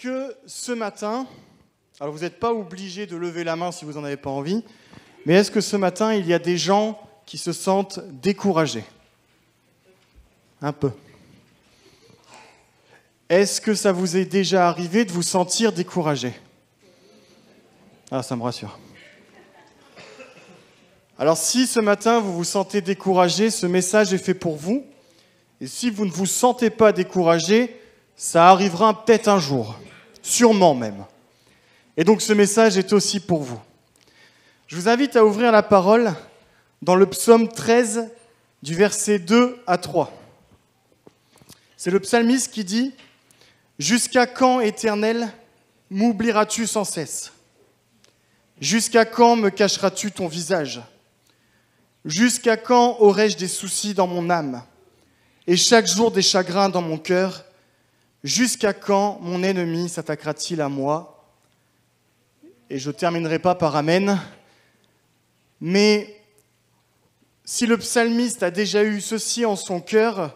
que ce matin, alors vous n'êtes pas obligé de lever la main si vous n'en avez pas envie, mais est-ce que ce matin, il y a des gens qui se sentent découragés? Un peu. Est-ce que ça vous est déjà arrivé de vous sentir découragé? Ah, ça me rassure. Alors si ce matin vous vous sentez découragé, ce message est fait pour vous. Et si vous ne vous sentez pas découragé, ça arrivera peut-être un jour, sûrement même. Et donc ce message est aussi pour vous. Je vous invite à ouvrir la parole dans le psaume 13, du verset 2 à 3. C'est le psalmiste qui dit « Jusqu'à quand, Éternel, m'oublieras-tu sans cesse? Jusqu'à quand me cacheras-tu ton visage? Jusqu'à quand aurai-je des soucis dans mon âme et chaque jour des chagrins dans mon cœur? Jusqu'à quand mon ennemi s'attaquera-t-il à moi ?» Et je ne terminerai pas par Amen. Mais si le psalmiste a déjà eu ceci en son cœur,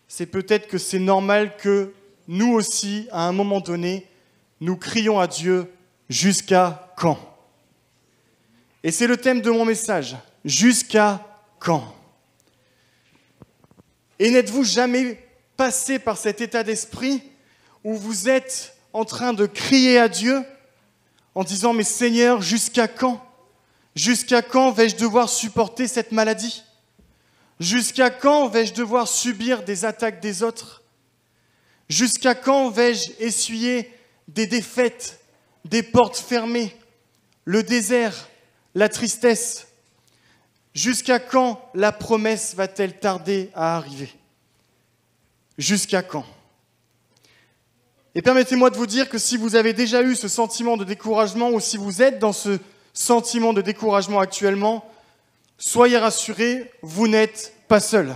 c'est peut-être que c'est normal que nous aussi, à un moment donné, nous crions à Dieu « Jusqu'à quand ?» Et c'est le thème de mon message. Jusqu'à quand? Et n'êtes-vous jamais passé par cet état d'esprit où vous êtes en train de crier à Dieu en disant « Mais Seigneur, jusqu'à quand? Jusqu'à quand vais-je devoir supporter cette maladie? Jusqu'à quand vais-je devoir subir des attaques des autres? Jusqu'à quand vais-je essuyer des défaites, des portes fermées, le désert, la tristesse? Jusqu'à quand la promesse va-t-elle tarder à arriver? Jusqu'à quand? Et permettez-moi de vous dire que si vous avez déjà eu ce sentiment de découragement ou si vous êtes dans ce sentiment de découragement actuellement, soyez rassurés, vous n'êtes pas seul.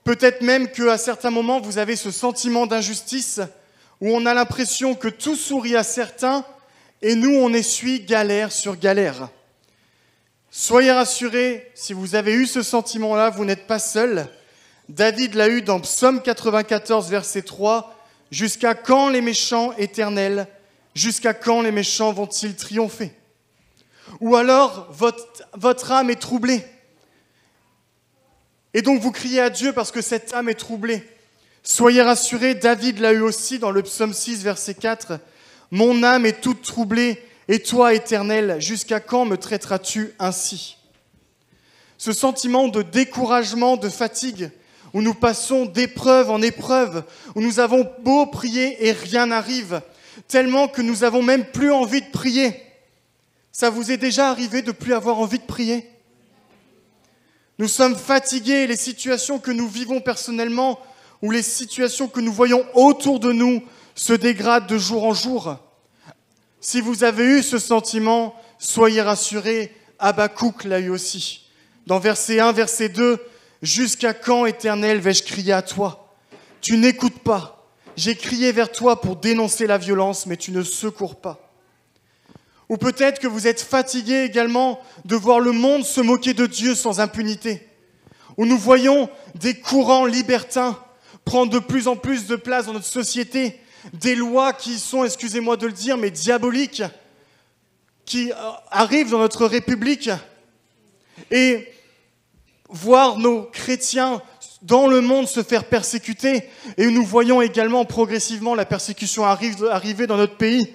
Peut-être même qu'à certains moments, vous avez ce sentiment d'injustice où on a l'impression que tout sourit à certains et nous, on essuie galère sur galère. Soyez rassurés, si vous avez eu ce sentiment-là, vous n'êtes pas seul. David l'a eu dans Psaume 94, verset 3. « Jusqu'à quand les méchants, Éternel? Jusqu'à quand les méchants vont-ils triompher? » Ou alors, votre âme est troublée. Et donc vous criez à Dieu parce que cette âme est troublée. Soyez rassurés, David l'a eu aussi dans le Psaume 6, verset 4. « Mon âme est toute troublée. Et toi, Éternel, jusqu'à quand me traiteras-tu ainsi ?» Ce sentiment de découragement, de fatigue, où nous passons d'épreuve en épreuve, où nous avons beau prier et rien n'arrive, tellement que nous n'avons même plus envie de prier. Ça vous est déjà arrivé de ne plus avoir envie de prier? Nous sommes fatigués, les situations que nous vivons personnellement, ou les situations que nous voyons autour de nous, se dégradent de jour en jour. Si vous avez eu ce sentiment, soyez rassurés, Habakkuk l'a eu aussi. Dans verset 1, verset 2, « Jusqu'à quand, Éternel, vais-je crier à toi? Tu n'écoutes pas. J'ai crié vers toi pour dénoncer la violence, mais tu ne secours pas. » Ou peut-être que vous êtes fatigués également de voir le monde se moquer de Dieu sans impunité. Où nous voyons des courants libertins prendre de plus en plus de place dans notre société, des lois qui sont, excusez-moi de le dire, mais diaboliques, qui arrivent dans notre République, et voir nos chrétiens dans le monde se faire persécuter, et nous voyons également progressivement la persécution arriver dans notre pays.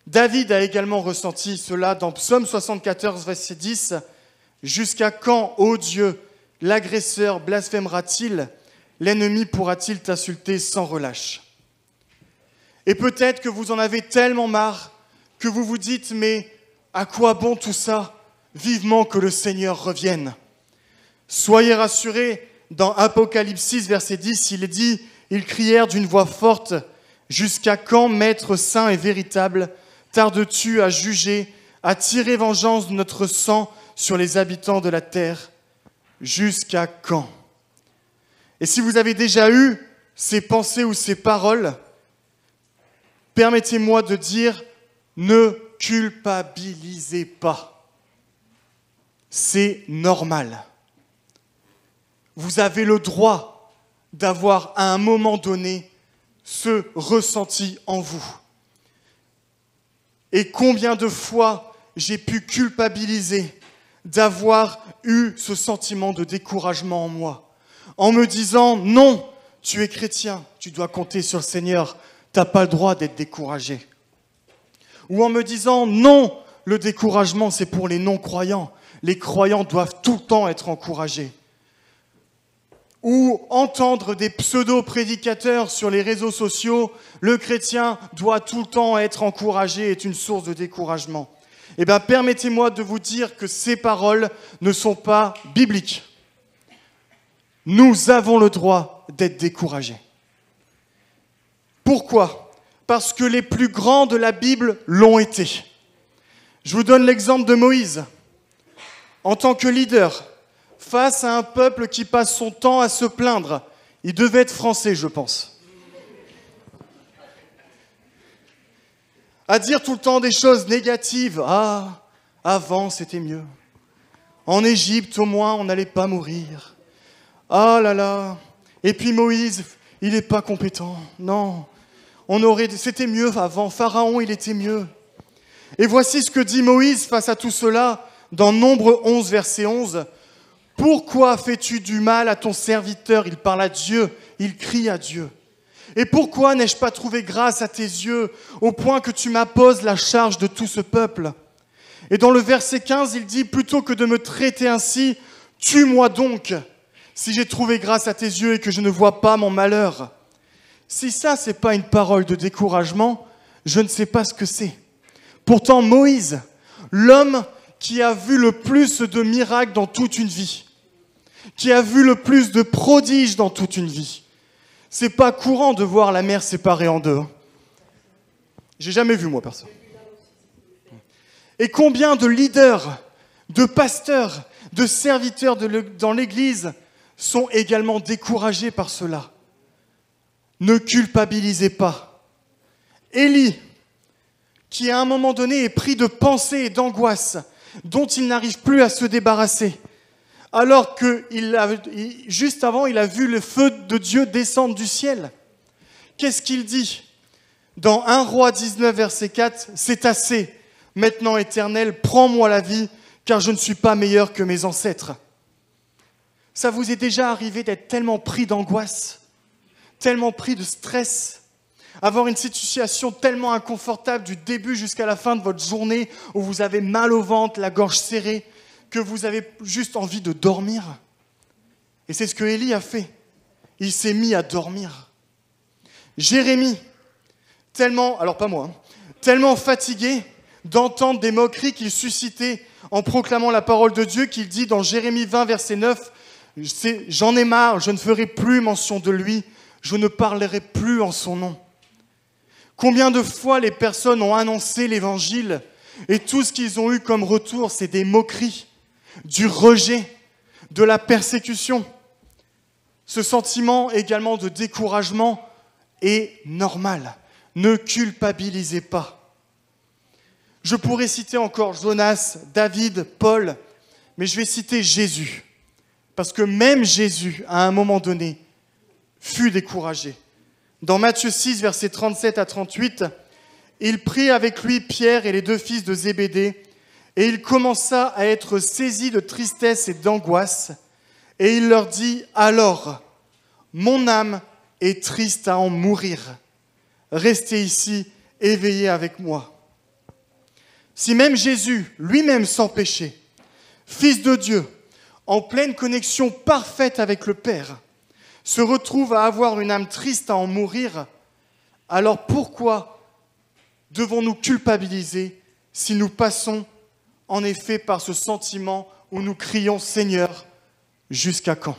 David a également ressenti cela dans Psaume 74, verset 10. « Jusqu'à quand, ô Dieu, l'agresseur blasphémera-t-il? L'ennemi pourra-t-il t'insulter sans relâche ?» Et peut-être que vous en avez tellement marre que vous vous dites « Mais à quoi bon tout ça? Vivement que le Seigneur revienne. » Soyez rassurés, dans Apocalypse 6, verset 10, il est dit « Ils crièrent d'une voix forte « Jusqu'à quand, Maître saint et véritable, tardes-tu à juger, à tirer vengeance de notre sang sur les habitants de la terre? Jusqu'à quand ?» Et si vous avez déjà eu ces pensées ou ces paroles, permettez-moi de dire, ne culpabilisez pas. C'est normal. Vous avez le droit d'avoir à un moment donné ce ressenti en vous? Et combien de fois j'ai pu culpabiliser d'avoir eu ce sentiment de découragement en moi, en me disant « Non, tu es chrétien, tu dois compter sur le Seigneur, tu n'as pas le droit d'être découragé. » Ou en me disant « Non, le découragement c'est pour les non-croyants, les croyants doivent tout le temps être encouragés. » Ou entendre des pseudo-prédicateurs sur les réseaux sociaux, le chrétien doit tout le temps être encouragé, est une source de découragement. Eh bien, permettez-moi de vous dire que ces paroles ne sont pas bibliques. Nous avons le droit d'être découragés. Pourquoi ? Parce que les plus grands de la Bible l'ont été. Je vous donne l'exemple de Moïse. En tant que leader, face à un peuple qui passe son temps à se plaindre, il devait être français, je pense. À dire tout le temps des choses négatives. Ah, avant c'était mieux. En Égypte, au moins, on n'allait pas mourir. Ah là là. Et puis Moïse, il n'est pas compétent. Non. C'était mieux avant. Pharaon, il était mieux. Et voici ce que dit Moïse face à tout cela dans Nombre 11, verset 11. « Pourquoi fais-tu du mal à ton serviteur ?» Il parle à Dieu, il crie à Dieu. « Et pourquoi n'ai-je pas trouvé grâce à tes yeux au point que tu m'imposes la charge de tout ce peuple ?» Et dans le verset 15, il dit « Plutôt que de me traiter ainsi, tue-moi donc, si j'ai trouvé grâce à tes yeux et que je ne vois pas mon malheur. » Si ça, ce n'est pas une parole de découragement, je ne sais pas ce que c'est. Pourtant, Moïse, l'homme qui a vu le plus de miracles dans toute une vie, qui a vu le plus de prodiges dans toute une vie, c'est pas courant de voir la mer séparée en deux. J'ai jamais vu, moi, perso. Et combien de leaders, de pasteurs, de serviteurs dans l'Église sont également découragés par cela. Ne culpabilisez pas. Élie, qui à un moment donné est pris de pensées et d'angoisse dont il n'arrive plus à se débarrasser, alors que juste avant, il a vu le feu de Dieu descendre du ciel. Qu'est-ce qu'il dit ? Dans 1 Roi 19, verset 4, « C'est assez, maintenant Éternel, prends-moi la vie, car je ne suis pas meilleur que mes ancêtres. » Ça vous est déjà arrivé d'être tellement pris d'angoisse, tellement pris de stress, avoir une situation tellement inconfortable du début jusqu'à la fin de votre journée où vous avez mal au ventre, la gorge serrée, que vous avez juste envie de dormir. Et c'est ce que Élie a fait. Il s'est mis à dormir. Jérémie, tellement fatigué d'entendre des moqueries qu'il suscitait en proclamant la parole de Dieu, qu'il dit dans Jérémie 20, verset 9, « J'en ai marre, je ne ferai plus mention de lui, je ne parlerai plus en son nom. » Combien de fois les personnes ont annoncé l'évangile et tout ce qu'ils ont eu comme retour, c'est des moqueries, du rejet, de la persécution. Ce sentiment également de découragement est normal. Ne culpabilisez pas. Je pourrais citer encore Jonas, David, Paul, mais je vais citer Jésus. Parce que même Jésus, à un moment donné, fut découragé. Dans Matthieu 6, versets 37 à 38, il prit avec lui Pierre et les deux fils de Zébédée, et il commença à être saisi de tristesse et d'angoisse, et il leur dit « Alors, mon âme est triste à en mourir. Restez ici, éveillés avec moi. » Si même Jésus, lui-même sans péché, Fils de Dieu, en pleine connexion parfaite avec le Père, se retrouve à avoir une âme triste à en mourir, alors pourquoi devons-nous culpabiliser si nous passons en effet par ce sentiment où nous crions « Seigneur, jusqu'à quand ?»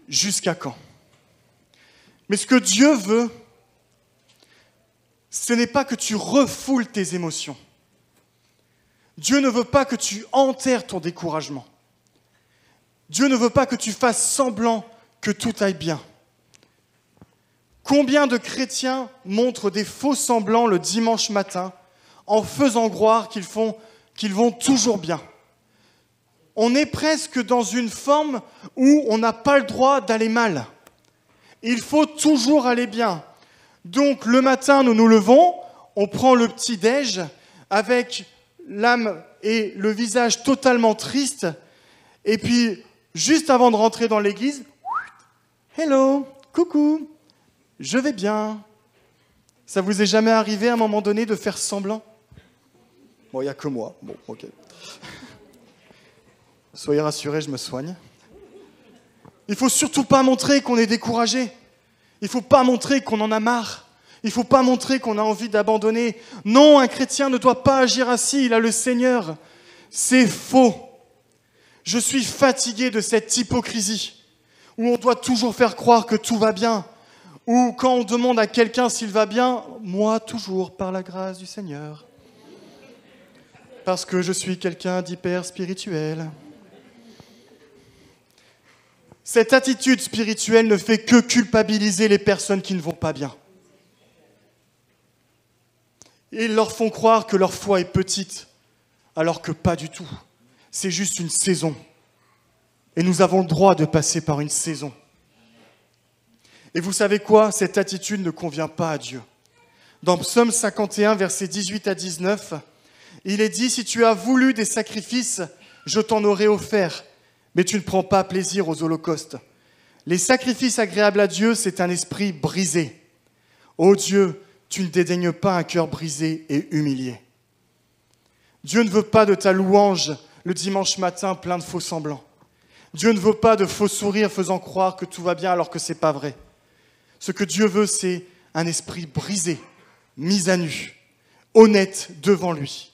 Jusqu'à quand ? Mais ce que Dieu veut, ce n'est pas que tu refoules tes émotions. Dieu ne veut pas que tu enterres ton découragement. Dieu ne veut pas que tu fasses semblant que tout aille bien. Combien de chrétiens montrent des faux semblants le dimanche matin en faisant croire qu'ils vont toujours bien? on est presque dans une forme où on n'a pas le droit d'aller mal. Il faut toujours aller bien. Donc le matin, nous nous levons, on prend le petit-déj avec l'âme et le visage totalement triste. Et puis, juste avant de rentrer dans l'église, « Hello, coucou, je vais bien. » Ça vous est jamais arrivé à un moment donné de faire semblant? Bon, il n'y a que moi. Bon, ok. Soyez rassurés, je me soigne. Il ne faut surtout pas montrer qu'on est découragé. Il ne faut pas montrer qu'on en a marre. Il ne faut pas montrer qu'on a envie d'abandonner. Non, un chrétien ne doit pas agir ainsi, il a le Seigneur. C'est faux. Je suis fatigué de cette hypocrisie où on doit toujours faire croire que tout va bien. Ou quand on demande à quelqu'un s'il va bien, moi toujours par la grâce du Seigneur. Parce que je suis quelqu'un d'hyper spirituel. Cette attitude spirituelle ne fait que culpabiliser les personnes qui ne vont pas bien. Ils leur font croire que leur foi est petite, alors que pas du tout. C'est juste une saison. Et nous avons le droit de passer par une saison. Et vous savez quoi? Cette attitude ne convient pas à Dieu. Dans Psaume 51, versets 18 à 19, il est dit « Si tu as voulu des sacrifices, je t'en aurais offert, mais tu ne prends pas plaisir aux holocaustes. Les sacrifices agréables à Dieu, c'est un esprit brisé. Ô Dieu, tu ne dédaignes pas un cœur brisé et humilié. » Dieu ne veut pas de ta louange le dimanche matin plein de faux semblants. Dieu ne veut pas de faux sourires faisant croire que tout va bien alors que ce n'est pas vrai. Ce que Dieu veut, c'est un esprit brisé, mis à nu, honnête devant lui.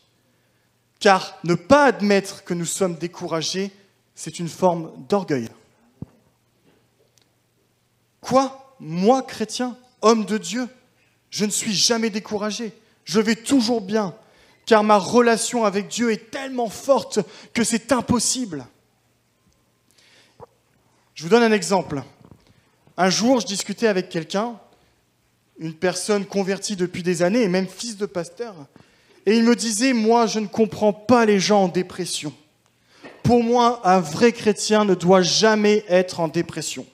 Car ne pas admettre que nous sommes découragés, c'est une forme d'orgueil. Quoi? Moi, chrétien, homme de Dieu, je ne suis jamais découragé. Je vais toujours bien, car ma relation avec Dieu est tellement forte que c'est impossible. Je vous donne un exemple. Un jour, je discutais avec quelqu'un, une personne convertie depuis des années, et même fils de pasteur, et il me disait, moi, je ne comprends pas les gens en dépression. Pour moi, un vrai chrétien ne doit jamais être en dépression,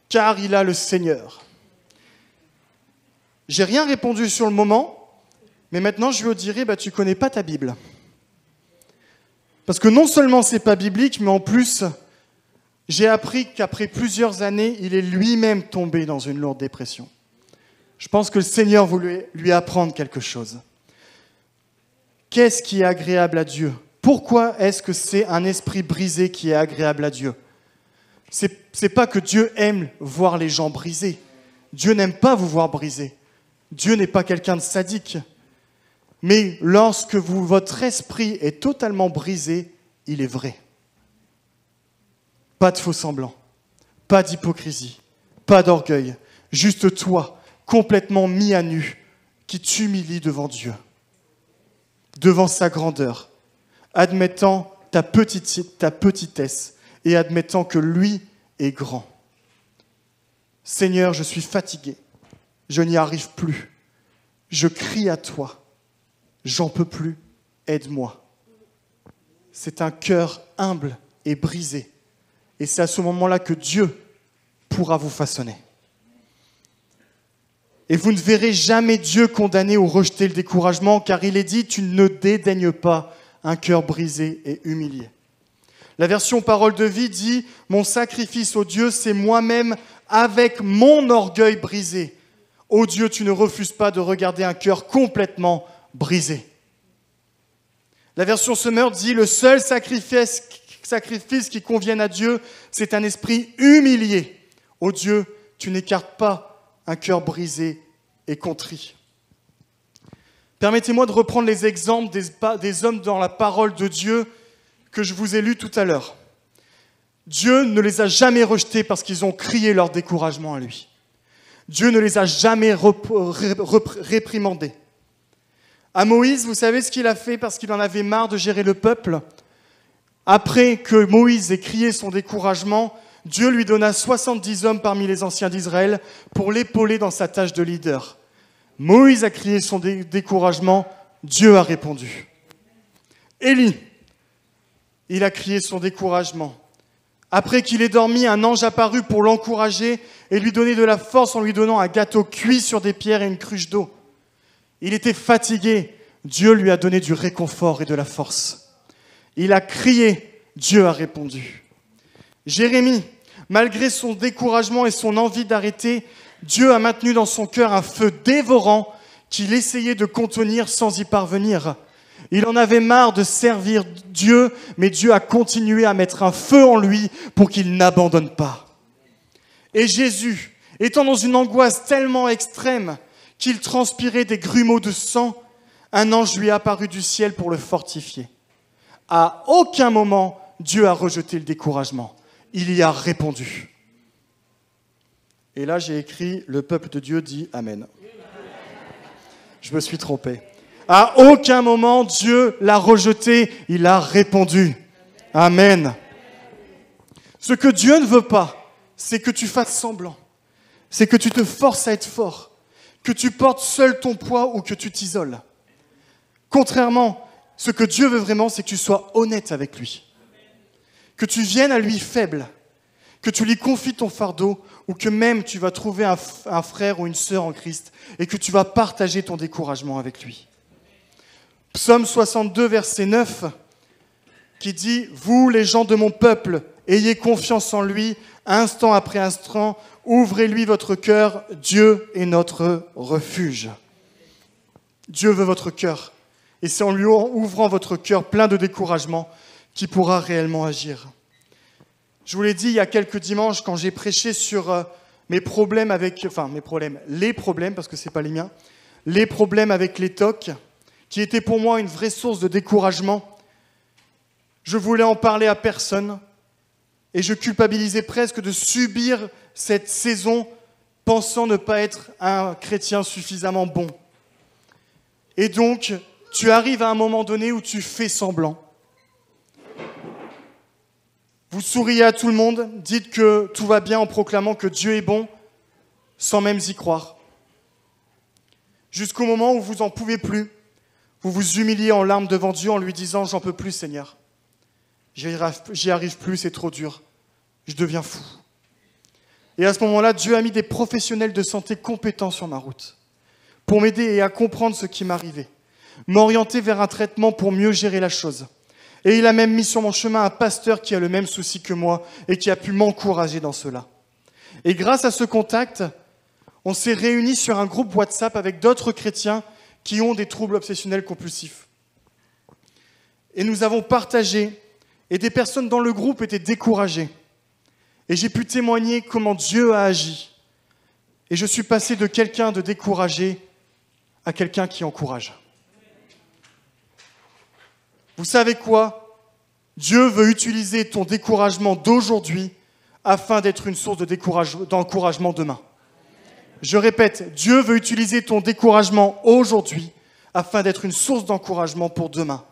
car il a le Seigneur. J'ai rien répondu sur le moment, mais maintenant je lui dirais, tu connais pas ta Bible. Parce que non seulement c'est pas biblique, mais en plus, j'ai appris qu'après plusieurs années, il est lui-même tombé dans une lourde dépression. Je pense que le Seigneur voulait lui apprendre quelque chose. Qu'est-ce qui est agréable à Dieu? Pourquoi est-ce que c'est un esprit brisé qui est agréable à Dieu? C'est pas que Dieu aime voir les gens brisés. Dieu n'aime pas vous voir brisés. Dieu n'est pas quelqu'un de sadique. Mais lorsque votre esprit est totalement brisé, il est vrai. Pas de faux semblants, pas d'hypocrisie, pas d'orgueil. Juste toi, complètement mis à nu, qui t'humilie devant Dieu, devant sa grandeur, admettant ta petitesse et admettant que lui est grand. Seigneur, je suis fatigué, je n'y arrive plus, je crie à toi, j'en peux plus, aide-moi. C'est un cœur humble et brisé, et c'est à ce moment-là que Dieu pourra vous façonner. Et vous ne verrez jamais Dieu condamner ou rejeter le découragement, car il est dit, tu ne dédaignes pas un cœur brisé et humilié. La version Parole de vie dit, mon sacrifice au Dieu, c'est moi-même avec mon orgueil brisé. Ô Dieu, tu ne refuses pas de regarder un cœur complètement brisé. La version Semeur dit, le seul sacrifice qui convienne à Dieu, c'est un esprit humilié. Ô Dieu, tu n'écartes pas un cœur brisé et contrit. Permettez-moi de reprendre les exemples des hommes dans la parole de Dieu que je vous ai lus tout à l'heure. Dieu ne les a jamais rejetés parce qu'ils ont crié leur découragement à lui. Dieu ne les a jamais réprimandés. À Moïse, vous savez ce qu'il a fait parce qu'il en avait marre de gérer le peuple? Après que Moïse ait crié son découragement, Dieu lui donna 70 hommes parmi les anciens d'Israël pour l'épauler dans sa tâche de leader. Moïse a crié son découragement, Dieu a répondu. Élie il a crié son découragement. Après qu'il ait dormi, un ange apparut pour l'encourager et lui donner de la force en lui donnant un gâteau cuit sur des pierres et une cruche d'eau. Il était fatigué. Dieu lui a donné du réconfort et de la force. Il a crié. Dieu a répondu. Jérémie, malgré son découragement et son envie d'arrêter, Dieu a maintenu dans son cœur un feu dévorant qu'il essayait de contenir sans y parvenir. Il en avait marre de servir Dieu, mais Dieu a continué à mettre un feu en lui pour qu'il n'abandonne pas. Et Jésus, étant dans une angoisse tellement extrême qu'il transpirait des grumeaux de sang, un ange lui est apparu du ciel pour le fortifier. À aucun moment, Dieu a rejeté le découragement. Il y a répondu. Et là, j'ai écrit « Le peuple de Dieu dit Amen ». Je me suis trompé. À aucun moment, Dieu l'a rejeté, il a répondu. Amen. Ce que Dieu ne veut pas, c'est que tu fasses semblant. C'est que tu te forces à être fort, que tu portes seul ton poids ou que tu t'isoles. Contrairement, ce que Dieu veut vraiment, c'est que tu sois honnête avec lui. Que tu viennes à lui faible, que tu lui confies ton fardeau ou que même tu vas trouver un frère ou une sœur en Christ et que tu vas partager ton découragement avec lui. Psaume 62, verset 9, qui dit « Vous, les gens de mon peuple, ayez confiance en lui, instant après instant, ouvrez-lui votre cœur, Dieu est notre refuge. » Dieu veut votre cœur, et c'est en lui ouvrant votre cœur plein de découragement qu'il pourra réellement agir. Je vous l'ai dit il y a quelques dimanches quand j'ai prêché sur les problèmes, parce que ce n'est pas les miens, les problèmes avec les TOC, qui était pour moi une vraie source de découragement. Je voulais en parler à personne et je culpabilisais presque de subir cette saison pensant ne pas être un chrétien suffisamment bon. Et donc, tu arrives à un moment donné où tu fais semblant. Vous souriez à tout le monde, dites que tout va bien en proclamant que Dieu est bon, sans même y croire. Jusqu'au moment où vous n'en pouvez plus, vous vous humiliez en larmes devant Dieu en lui disant « J'en peux plus, Seigneur. J'y arrive plus, c'est trop dur. Je deviens fou. » Et à ce moment-là, Dieu a mis des professionnels de santé compétents sur ma route pour m'aider et à comprendre ce qui m'arrivait, m'orienter vers un traitement pour mieux gérer la chose. Et il a même mis sur mon chemin un pasteur qui a le même souci que moi et qui a pu m'encourager dans cela. Et grâce à ce contact, on s'est réunis sur un groupe WhatsApp avec d'autres chrétiens qui ont des troubles obsessionnels compulsifs. Et nous avons partagé, et des personnes dans le groupe étaient découragées. Et j'ai pu témoigner comment Dieu a agi. Et je suis passé de quelqu'un de découragé à quelqu'un qui encourage. Vous savez quoi ? Dieu veut utiliser ton découragement d'aujourd'hui afin d'être une source d'encouragement demain. Je répète, Dieu veut utiliser ton découragement aujourd'hui afin d'être une source d'encouragement pour demain.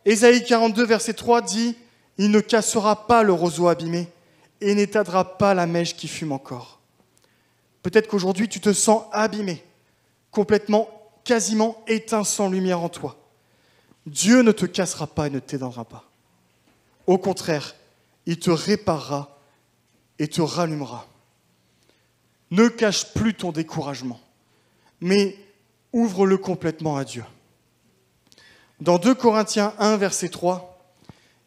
Ésaïe 42, verset 3 dit « Il ne cassera pas le roseau abîmé et n'éteindra pas la mèche qui fume encore. » Peut-être qu'aujourd'hui tu te sens abîmé, complètement, quasiment éteint sans lumière en toi. Dieu ne te cassera pas et ne t'éteindra pas. Au contraire, il te réparera et te rallumera. Ne cache plus ton découragement, mais ouvre-le complètement à Dieu. Dans 2 Corinthiens 1, verset 3,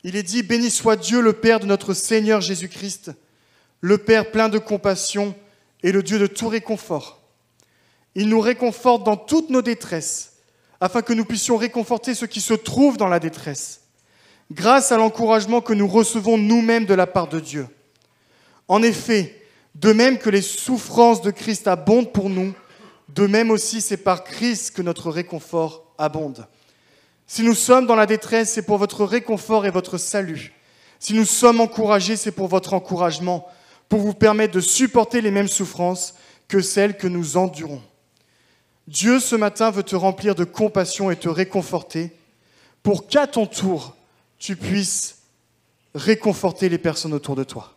il est dit « Béni soit Dieu, le Père de notre Seigneur Jésus-Christ, le Père plein de compassion et le Dieu de tout réconfort. Il nous réconforte dans toutes nos détresses, afin que nous puissions réconforter ceux qui se trouvent dans la détresse, grâce à l'encouragement que nous recevons nous-mêmes de la part de Dieu. En effet, de même que les souffrances de Christ abondent pour nous, de même aussi c'est par Christ que notre réconfort abonde. Si nous sommes dans la détresse, c'est pour votre réconfort et votre salut. Si nous sommes encouragés, c'est pour votre encouragement, pour vous permettre de supporter les mêmes souffrances que celles que nous endurons. Dieu, ce matin, veut te remplir de compassion et te réconforter pour qu'à ton tour, tu puisses réconforter les personnes autour de toi.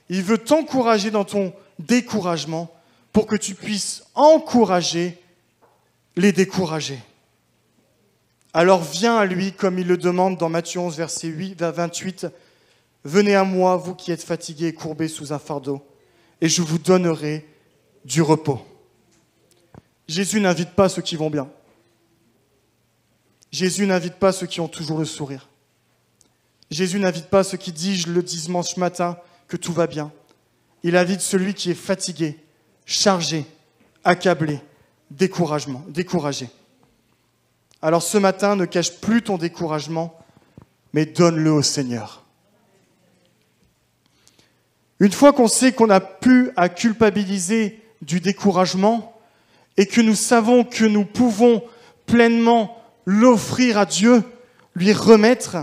Il veut t'encourager dans ton découragement pour que tu puisses encourager les découragés. Alors viens à lui, comme il le demande dans Matthieu 11, verset 8 à 28. Venez à moi, vous qui êtes fatigués et courbés sous un fardeau, et je vous donnerai du repos. Jésus n'invite pas ceux qui vont bien. Jésus n'invite pas ceux qui ont toujours le sourire. Jésus n'invite pas ceux qui disent le dimanche matin que tout va bien. Il invite celui qui est fatigué, chargé, accablé, découragé. Alors ce matin, ne cache plus ton découragement, mais donne-le au Seigneur. Une fois qu'on sait qu'on n'a plus à culpabiliser du découragement et que nous savons que nous pouvons pleinement l'offrir à Dieu, lui remettre,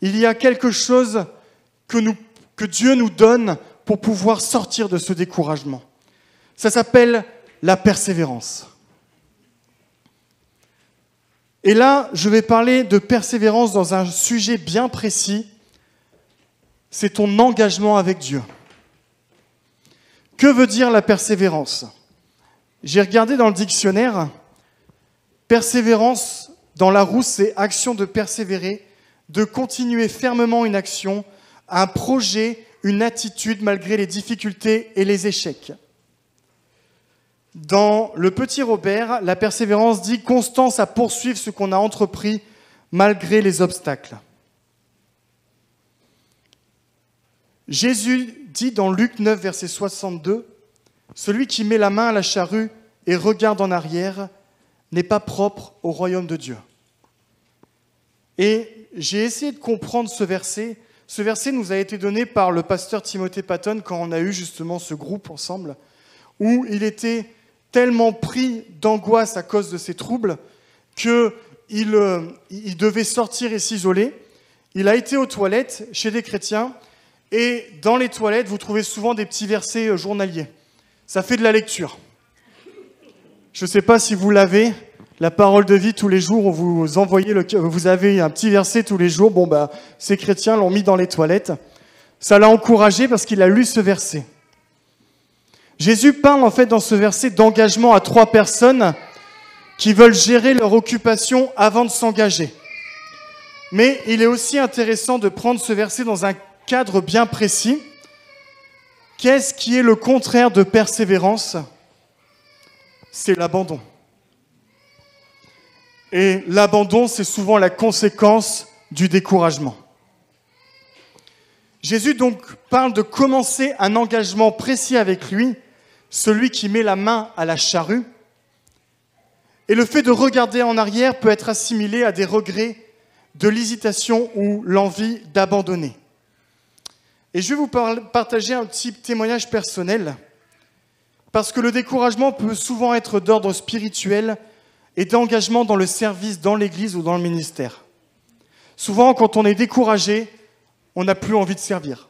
il y a quelque chose que Dieu nous donne pour pouvoir sortir de ce découragement. Ça s'appelle la persévérance. Et là, je vais parler de persévérance dans un sujet bien précis. C'est ton engagement avec Dieu. Que veut dire la persévérance ? J'ai regardé dans le dictionnaire. Persévérance, dans Larousse, c'est action de persévérer, de continuer fermement une action, un projet, une attitude malgré les difficultés et les échecs. Dans le Petit Robert, la persévérance dit constance à poursuivre ce qu'on a entrepris malgré les obstacles. Jésus dit dans Luc 9, verset 62, « Celui qui met la main à la charrue et regarde en arrière n'est pas propre au royaume de Dieu. » Et j'ai essayé de comprendre ce verset. Ce verset nous a été donné par le pasteur Timothée Patton quand on a eu justement ce groupe ensemble, où il était tellement pris d'angoisse à cause de ses troubles qu'il devait sortir et s'isoler. Il a été aux toilettes chez des chrétiens et dans les toilettes, vous trouvez souvent des petits versets journaliers. Ça fait de la lecture. Je ne sais pas si vous l'avez, la parole de vie tous les jours, vous avez un petit verset tous les jours. Ces chrétiens l'ont mis dans les toilettes. Ça l'a encouragé parce qu'il a lu ce verset. Jésus parle en fait dans ce verset d'engagement à 3 personnes qui veulent gérer leur occupation avant de s'engager. Mais il est aussi intéressant de prendre ce verset dans un cadre bien précis. Qu'est-ce qui est le contraire de persévérance ? C'est l'abandon. Et l'abandon, c'est souvent la conséquence du découragement. Jésus donc parle de commencer un engagement précis avec lui, celui qui met la main à la charrue. Et le fait de regarder en arrière peut être assimilé à des regrets, de l'hésitation ou l'envie d'abandonner. Et je vais vous partager un petit témoignage personnel, parce que le découragement peut souvent être d'ordre spirituel et d'engagement dans le service, dans l'église ou dans le ministère. Souvent, quand on est découragé, on n'a plus envie de servir.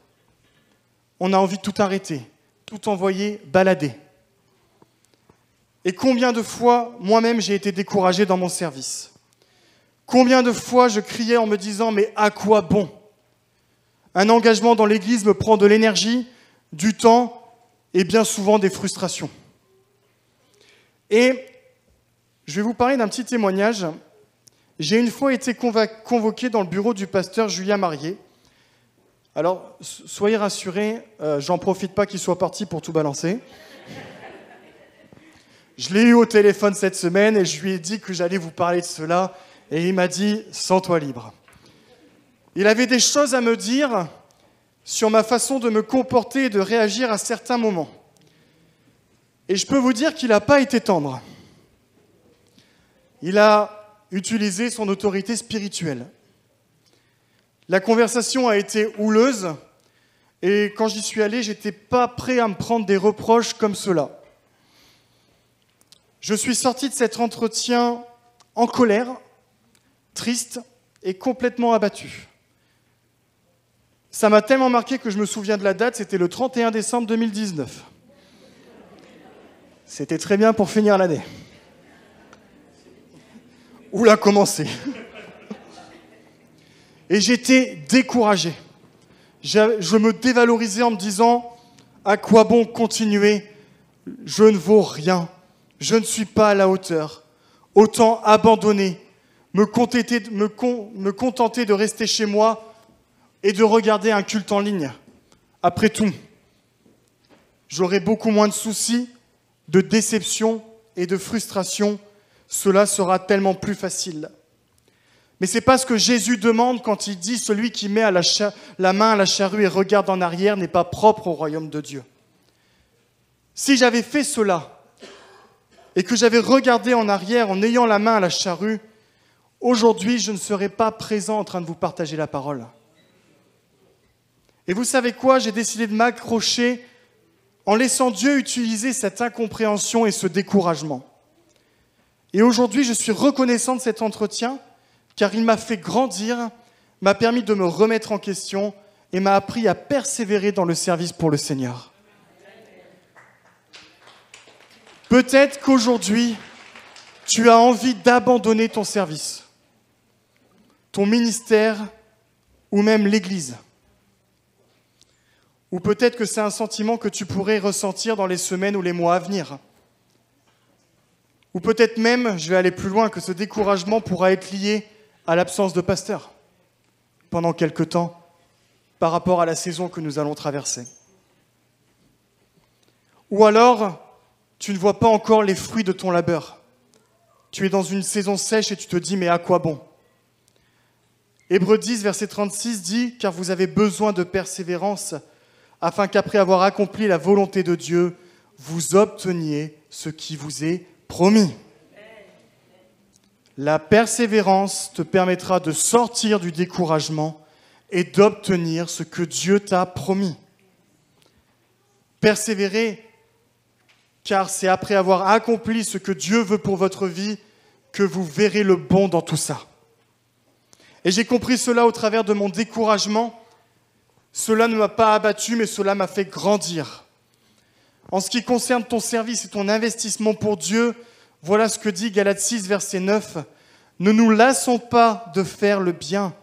On a envie de tout arrêter, tout envoyer balader. Et combien de fois, moi-même, j'ai été découragé dans mon service ? Combien de fois je criais en me disant « mais à quoi bon ?» Un engagement dans l'église me prend de l'énergie, du temps et bien souvent des frustrations. Et je vais vous parler d'un petit témoignage. J'ai une fois été convoqué dans le bureau du pasteur Julien Marié. Alors, soyez rassurés, j'en profite pas qu'il soit parti pour tout balancer. Je l'ai eu au téléphone cette semaine et je lui ai dit que j'allais vous parler de cela. Et il m'a dit « sens-toi libre ». Il avait des choses à me dire sur ma façon de me comporter et de réagir à certains moments. Et je peux vous dire qu'il n'a pas été tendre. Il a utilisé son autorité spirituelle. La conversation a été houleuse et quand j'y suis allé, je n'étais pas prêt à me prendre des reproches comme cela. Je suis sorti de cet entretien en colère, triste et complètement abattu. Ça m'a tellement marqué que je me souviens de la date, c'était le 31 décembre 2019. C'était très bien pour finir l'année. Où l'a commencé. Et j'étais découragé. Je me dévalorisais en me disant « à quoi bon continuer ? Je ne vaux rien. Je ne suis pas à la hauteur. Autant abandonner, me contenter de rester chez moi et de regarder un culte en ligne. Après tout, j'aurai beaucoup moins de soucis, de déception et de frustration. Cela sera tellement plus facile. Mais ce n'est pas ce que Jésus demande quand il dit « Celui qui met la main à la charrue et regarde en arrière n'est pas propre au royaume de Dieu ». Si j'avais fait cela et que j'avais regardé en arrière en ayant la main à la charrue, aujourd'hui, je ne serais pas présent en train de vous partager la parole. Et vous savez quoi? J'ai décidé de m'accrocher en laissant Dieu utiliser cette incompréhension et ce découragement. Et aujourd'hui, je suis reconnaissant de cet entretien, car il m'a fait grandir, m'a permis de me remettre en question et m'a appris à persévérer dans le service pour le Seigneur. Peut-être qu'aujourd'hui, tu as envie d'abandonner ton service, ton ministère ou même l'Église. Ou peut-être que c'est un sentiment que tu pourrais ressentir dans les semaines ou les mois à venir. Ou peut-être même, je vais aller plus loin, que ce découragement pourra être lié à l'absence de pasteur pendant quelque temps par rapport à la saison que nous allons traverser. Ou alors, tu ne vois pas encore les fruits de ton labeur. Tu es dans une saison sèche et tu te dis, mais à quoi bon? Hébreux 10, verset 36 dit, car vous avez besoin de persévérance, afin qu'après avoir accompli la volonté de Dieu, vous obteniez ce qui vous est promis. La persévérance te permettra de sortir du découragement et d'obtenir ce que Dieu t'a promis. Persévérer, car c'est après avoir accompli ce que Dieu veut pour votre vie que vous verrez le bon dans tout ça. Et j'ai compris cela au travers de mon découragement. Cela ne m'a pas abattu, mais cela m'a fait grandir. En ce qui concerne ton service et ton investissement pour Dieu, voilà ce que dit Galates 6, verset 9. « Ne nous lassons pas de faire le bien,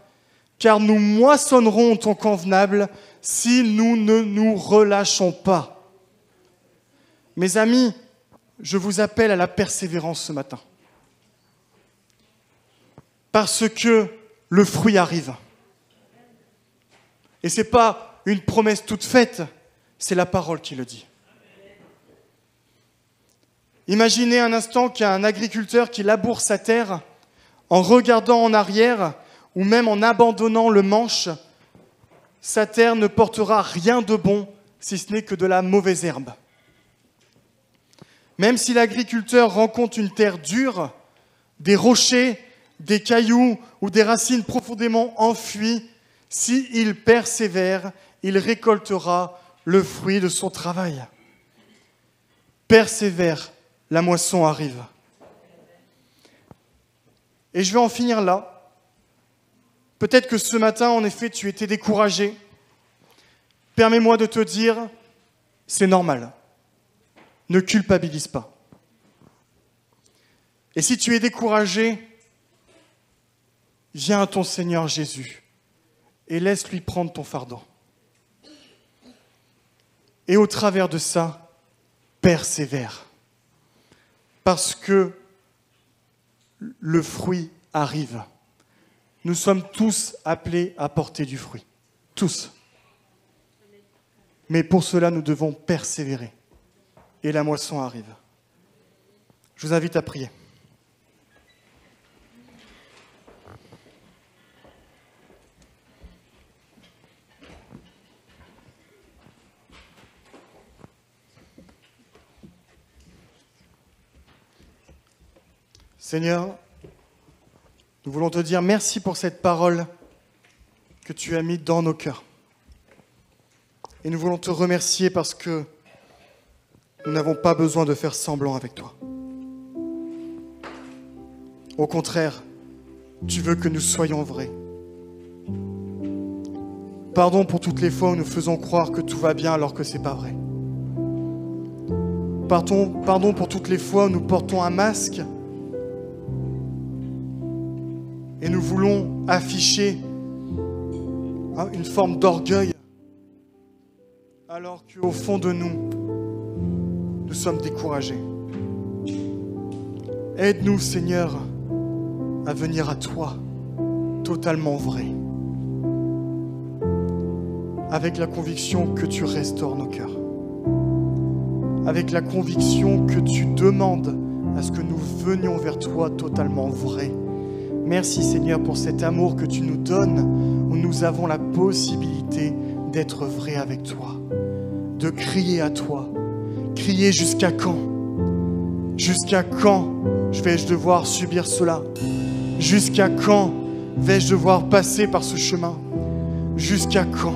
car nous moissonnerons en temps convenable si nous ne nous relâchons pas. » Mes amis, je vous appelle à la persévérance ce matin. Parce que le fruit arrive. Et ce n'est pas une promesse toute faite, c'est la parole qui le dit. Imaginez un instant qu'il y a un agriculteur qui laboure sa terre en regardant en arrière ou même en abandonnant le manche. Sa terre ne portera rien de bon si ce n'est que de la mauvaise herbe. Même si l'agriculteur rencontre une terre dure, des rochers, des cailloux ou des racines profondément enfuies, s'il persévère, il récoltera le fruit de son travail. Persévère, la moisson arrive. Et je vais en finir là. Peut-être que ce matin, en effet, tu étais découragé. Permets-moi de te dire, c'est normal. Ne culpabilise pas. Et si tu es découragé, viens à ton Seigneur Jésus et laisse-lui prendre ton fardeau. Et au travers de ça, persévère. Parce que le fruit arrive. Nous sommes tous appelés à porter du fruit. Tous. Mais pour cela, nous devons persévérer. Et la moisson arrive. Je vous invite à prier. Seigneur, nous voulons te dire merci pour cette parole que tu as mise dans nos cœurs. Et nous voulons te remercier parce que nous n'avons pas besoin de faire semblant avec toi. Au contraire, tu veux que nous soyons vrais. Pardon pour toutes les fois où nous faisons croire que tout va bien alors que ce n'est pas vrai. Pardon pour toutes les fois où nous portons un masque et nous voulons afficher une forme d'orgueil alors qu'au fond de nous, nous sommes découragés. Aide-nous, Seigneur, à venir à toi, totalement vrai, avec la conviction que tu restaures nos cœurs, avec la conviction que tu demandes à ce que nous venions vers toi totalement vrai. Merci Seigneur pour cet amour que tu nous donnes, où nous avons la possibilité d'être vrais avec toi, de crier à toi. Crier jusqu'à quand? Jusqu'à quand vais-je devoir subir cela? Jusqu'à quand vais-je devoir passer par ce chemin? Jusqu'à quand?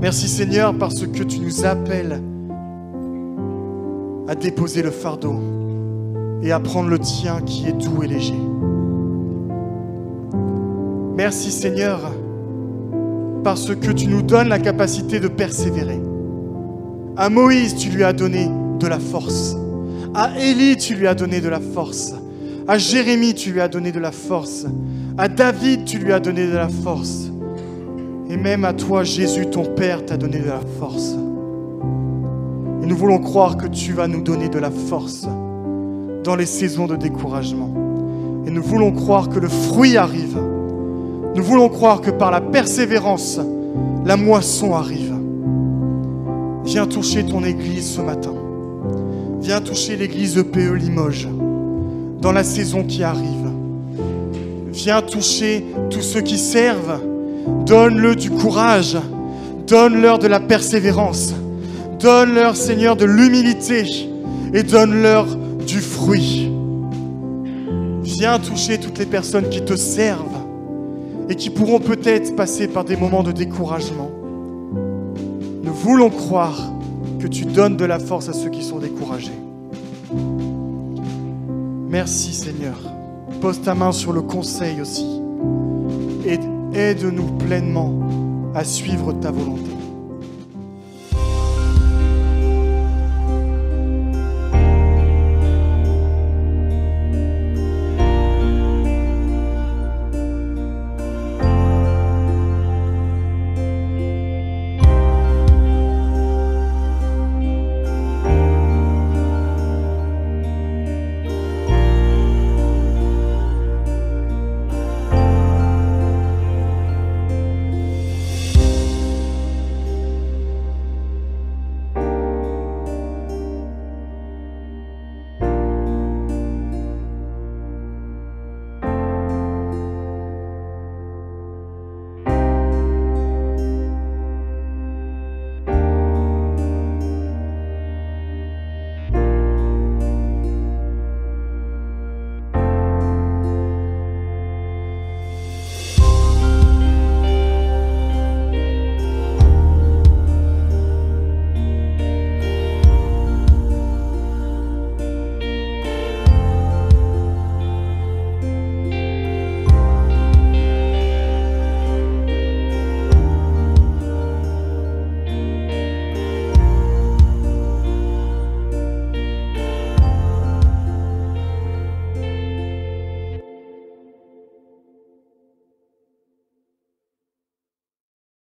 Merci Seigneur parce que tu nous appelles à déposer le fardeau et à prendre le tien qui est doux et léger. Merci Seigneur parce que tu nous donnes la capacité de persévérer. À Moïse, tu lui as donné de la force. À Élie, tu lui as donné de la force. À Jérémie, tu lui as donné de la force. À David, tu lui as donné de la force. Et même à toi, Jésus, ton Père, t'a donné de la force. Et nous voulons croire que tu vas nous donner de la force dans les saisons de découragement. Et nous voulons croire que le fruit arrive. Nous voulons croire que par la persévérance, la moisson arrive. Viens toucher ton église ce matin. Viens toucher l'église EPE Limoges dans la saison qui arrive. Viens toucher tous ceux qui servent. Donne-leur du courage. Donne-leur de la persévérance. Donne-leur, Seigneur, de l'humilité. Et donne-leur du fruit. Viens toucher toutes les personnes qui te servent et qui pourront peut-être passer par des moments de découragement. Nous voulons croire que tu donnes de la force à ceux qui sont découragés. Merci Seigneur. Pose ta main sur le conseil aussi. Et aide-nous pleinement à suivre ta volonté.